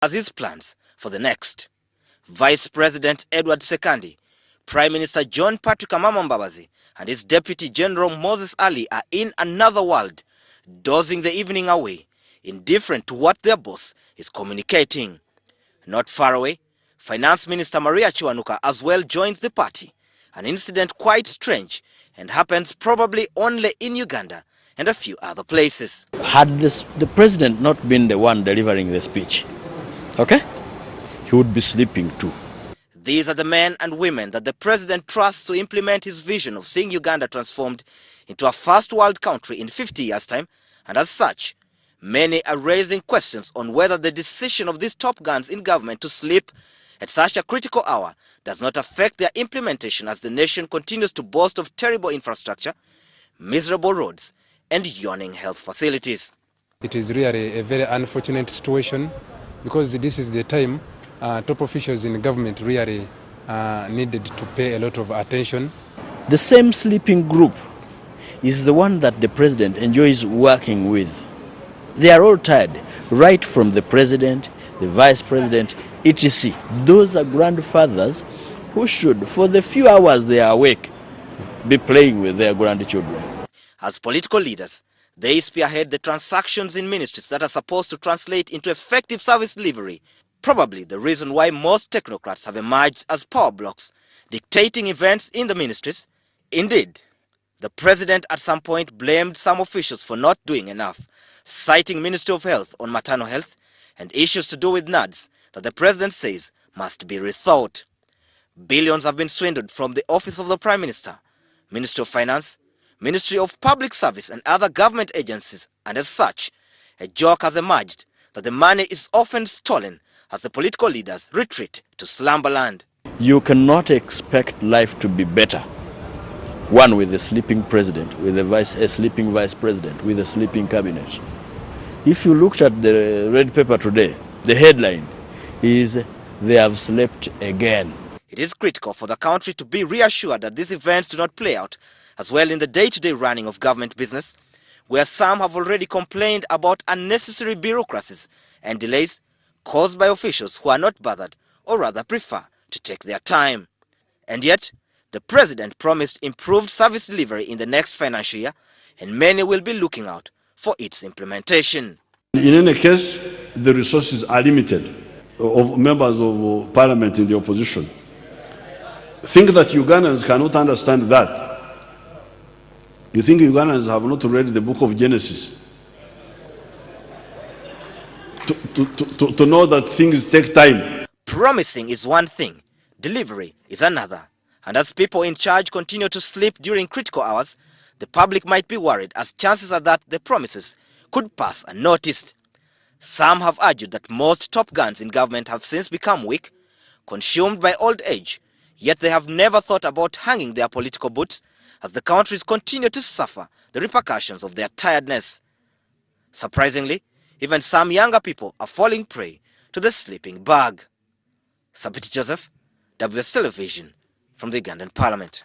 as his plans for the next. Vice President Edward Sekandi, Prime Minister John Patrick Amama Mbabazi, and his Deputy General Moses Ali are in another world, dozing the evening away, indifferent to what their boss is communicating. Not far away, Finance Minister Maria Chiwanuka as well joins the party, an incident quite strange and happens probably only in Uganda and a few other places. Had the president not been the one delivering the speech, okay, he would be sleeping too. These are the men and women that the president trusts to implement his vision of seeing Uganda transformed into a first world country in 50 years' time, and as such, many are raising questions on whether the decision of these top guns in government to sleep at such a critical hour does not affect their implementation as the nation continues to boast of terrible infrastructure, miserable roads, and yawning health facilities. It is really a very unfortunate situation because this is the time top officials in the government really needed to pay a lot of attention. The same sleeping group is the one that the president enjoys working with. They are all tired, right from the president, the vice president, etc. Those are grandfathers who should, for the few hours they are awake, be playing with their grandchildren. As political leaders, they spearhead the transactions in ministries that are supposed to translate into effective service delivery, probably the reason why most technocrats have emerged as power blocks, dictating events in the ministries. Indeed, the president at some point blamed some officials for not doing enough, citing Ministry of Health on maternal health and issues to do with NADS that the president says must be rethought. Billions have been swindled from the Office of the Prime Minister, Ministry of Finance, Ministry of Public Service and other government agencies, and as such, a joke has emerged that the money is often stolen as the political leaders retreat to slumberland. You cannot expect life to be better. One with a sleeping president, with a sleeping vice president, with a sleeping cabinet. If you looked at the red paper today, the headline is, "They have slept again." It is critical for the country to be reassured that these events do not play out as well in the day-to-day running of government business, where some have already complained about unnecessary bureaucracies and delays caused by officials who are not bothered or rather prefer to take their time. And yet, the president promised improved service delivery in the next financial year, and many will be looking out for its implementation. In any case, the resources are limited of members of parliament in the opposition. Think that Ugandans cannot understand that. You think Ugandans have not read the book of Genesis to know that things take time? Promising is one thing, delivery is another. And as people in charge continue to sleep during critical hours, the public might be worried as chances are that the promises could pass unnoticed. Some have argued that most top guns in government have since become weak, consumed by old age, yet they have never thought about hanging their political boots as the countries continue to suffer the repercussions of their tiredness. Surprisingly, even some younger people are falling prey to the sleeping bug. Sabiti Joseph, WS Television, from the Ugandan Parliament.